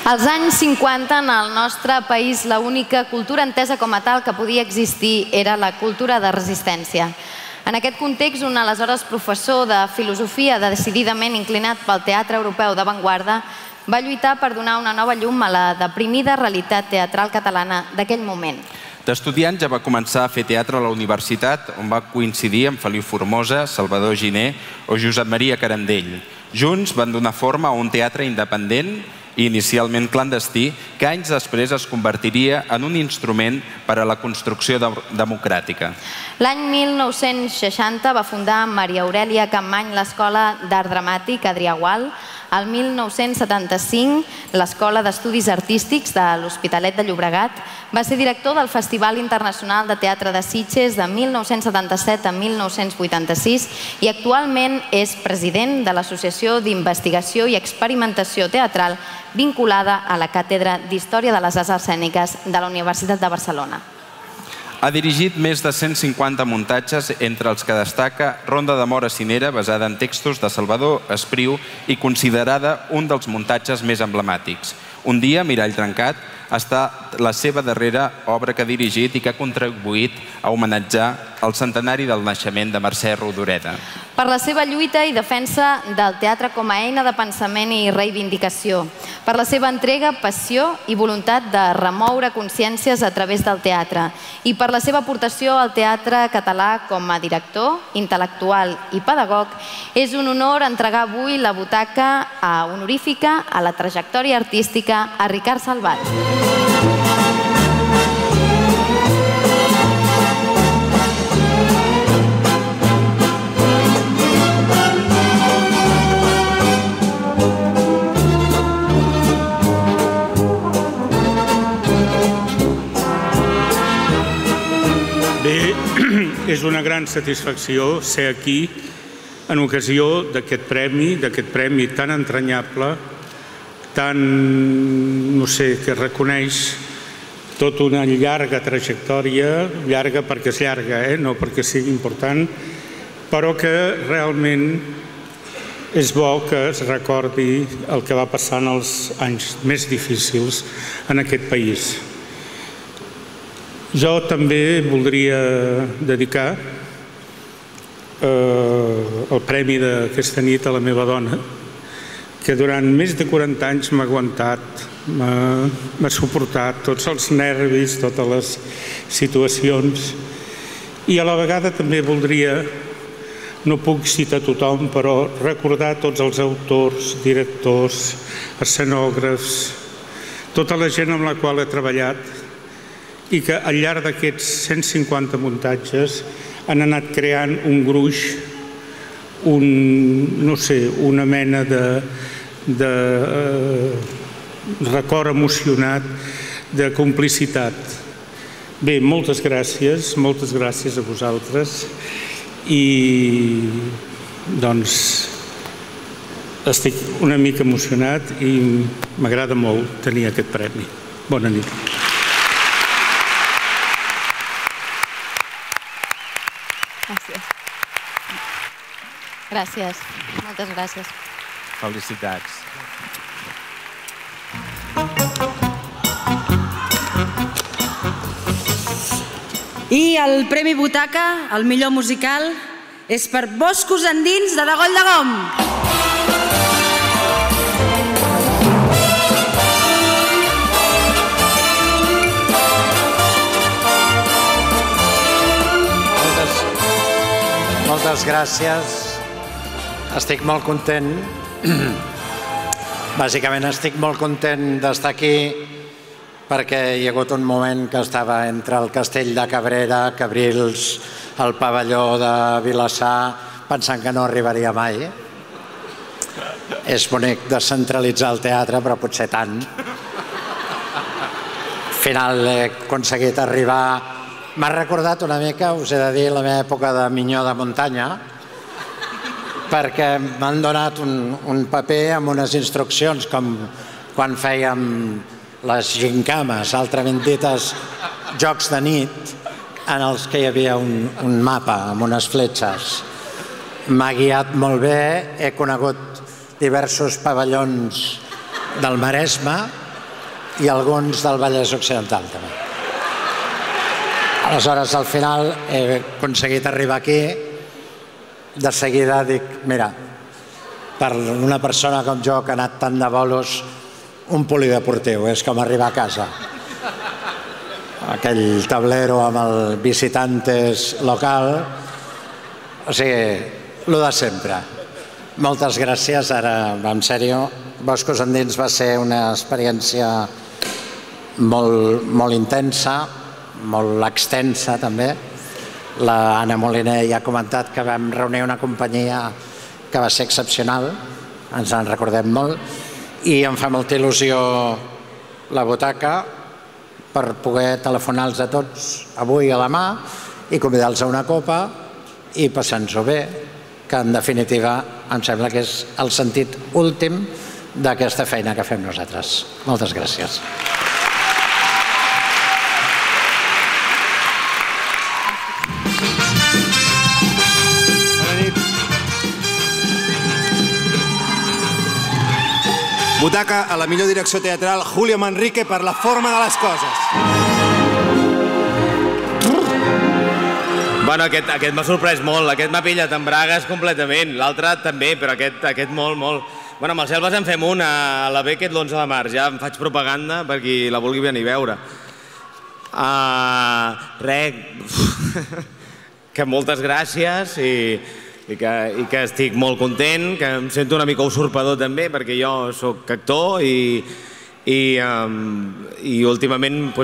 Als anys 50, en el nostre país, l'única cultura entesa com a tal que podia existir era la cultura de resistència. En aquest context, un aleshores professor de filosofia decididament inclinat pel teatre europeu d'avantguarda va lluitar per donar una nova llum a la deprimida realitat teatral catalana d'aquell moment. D'estudiant ja va començar a fer teatre a la universitat, on va coincidir amb Feliu Formosa, Salvador Giner o Josep Maria Carandell. Junts van donar forma a un teatre independent i inicialment clandestí, que anys després es convertiria en un instrument per a la construcció democràtica. L'any 1960 va fundar Maria Aurèlia Campmany l'Escola d'Art Dramàtic Adrià Gual. El 1975, l'Escola d'Estudis Artístics de l'Hospitalet de Llobregat va ser director del Festival Internacional de Teatre de Sitges de 1977 a 1986 i actualment és president de l'Associació d'Investigació i Experimentació Teatral vinculada a la Càtedra d'Història de les Arts Escèniques de la Universitat de Barcelona. Ha dirigit més de 150 muntatges, entre els que destaca Ronda de Mora Cinera, basada en textos de Salvador Espriu i considerada un dels muntatges més emblemàtics. Un dia, Mirall Trencat, ha estat la seva darrera obra que ha dirigit i que ha contribuït a homenatjar el centenari del naixement de Mercè Rodoreda. Per la seva lluita i defensa del teatre com a eina de pensament i reivindicació, per la seva entrega, passió i voluntat de remoure consciències a través del teatre i per la seva aportació al teatre català com a director, intel·lectual i pedagog, és un honor entregar avui la butaca honorífica a la trajectòria artística a Ricard Salvat. Bé, és una gran satisfacció ser aquí en ocasió d'aquest premi tan entranyable, tan, no sé, que reconeix tota una llarga trajectòria, llarga perquè és llarga, no perquè sigui important, però que realment és bo que es recordi el que va passar en els anys més difícils en aquest país. Jo també voldria dedicar el premi d'aquesta nit a la meva dona, que durant més de 40 anys m'ha aguantat, m'ha suportat tots els nervis, totes les situacions, i a la vegada també voldria, no puc citar tothom, però recordar tots els autors, directors, escenògrafs, tota la gent amb la qual he treballat i que al llarg d'aquests 150 muntatges han anat creant un gruix, no sé, una mena de record emocionat, de complicitat. Bé, moltes gràcies a vosaltres i doncs estic una mica emocionat i m'agrada molt tenir aquest premi. Bona nit. Gràcies. Moltes gràcies. Felicitats. I el Premi Butaca, el millor musical, és per Boscos endins de Degoll de Gom. Moltes gràcies. Estic molt content. Bàsicament estic molt content d'estar aquí perquè hi ha hagut un moment que estava entre el castell de Cabrera, Cabrils, el pavelló de Vilassar, pensant que no arribaria mai. És bonic descentralitzar el teatre, però potser tant. Al final he aconseguit arribar. M'ha recordat una mica, us he de dir, la meva època de minyó de muntanya, perquè m'han donat un paper amb unes instruccions, com quan fèiem les gincames, altrament dites jocs de nit, en els que hi havia un mapa amb unes fletxes. M'ha guiat molt bé, he conegut diversos pavellons del Maresme i alguns del Vallès Occidental també. Aleshores, al final he aconseguit arribar aquí. De seguida dic, mira, per una persona com jo que ha anat tant de bolos, un polideportiu és com arribar a casa. Aquell tablero amb el visitantes local, o sigui, el de sempre. Moltes gràcies, ara en sèrio. Boscos Endins va ser una experiència molt intensa, molt extensa també. La Anna Moliner ja ha comentat que vam reunir una companyia que va ser excepcional, ens en recordem molt, i em fa molta il·lusió la butaca per poder telefonar-los a tots avui a la mà i convidar-los a una copa i passar-nos-ho bé, que en definitiva em sembla que és el sentit últim d'aquesta feina que fem nosaltres. Moltes gràcies. Butaca a la millor direcció teatral, Julio Manrique, per La forma de les coses. Bueno, aquest m'ha sorprès molt, aquest m'ha pillat en bragues completament, l'altre també, però aquest molt. Bueno, amb el Selves en fem una, a la Beckett l'11 de març, ja em faig propaganda per qui la vulgui venir a veure. Que moltes gràcies i que estic molt content, que em sento una mica usurpador també, perquè jo soc actor i últimament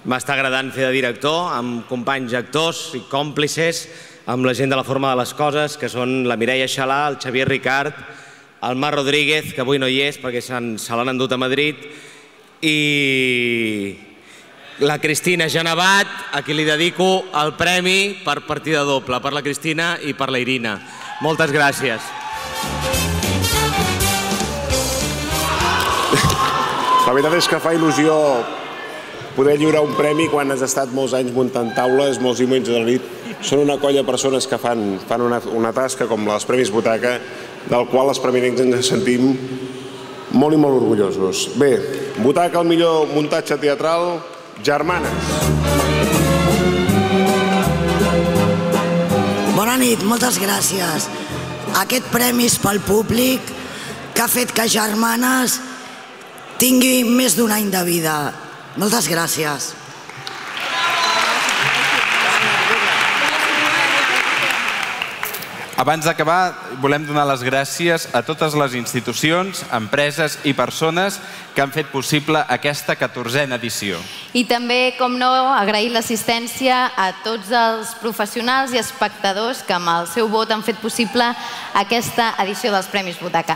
m'està agradant fer de director amb companys actors i còmplices, amb la gent de La forma de les coses, que són la Mireia Xalà, el Xavier Ricart, el Marc Rodríguez, que avui no hi és perquè se l'han endut a Madrid, i la Cristina Genevat, a qui li dedico el premi per partida doble, per la Cristina i per la Irina. Moltes gràcies. La veritat és que fa il·lusió poder lliurar un premi quan has estat molts anys muntant taules, molts diumenges de la nit. Són una colla de persones que fan una tasca com la dels Premis Butaca, del qual els preminents ens sentim molt i molt orgullosos. Bé, Butaca, el millor muntatge teatral, Germanes. Bona nit, moltes gràcies. Aquest premi és pel públic que ha fet que Germanes tingui més d'un any de vida. Moltes gràcies. Abans d'acabar, volem donar les gràcies a totes les institucions, empreses i persones que han fet possible aquesta 14a edició. I també, com no, agrair l'assistència a tots els professionals i espectadors que amb el seu vot han fet possible aquesta edició dels Premis Butaca.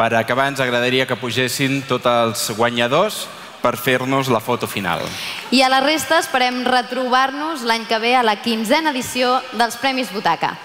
Per acabar, ens agradaria que pugessin tots els guanyadors per fer-nos la foto final. I a la resta esperem retrobar-nos l'any que ve a la 15a edició dels Premis Butaca.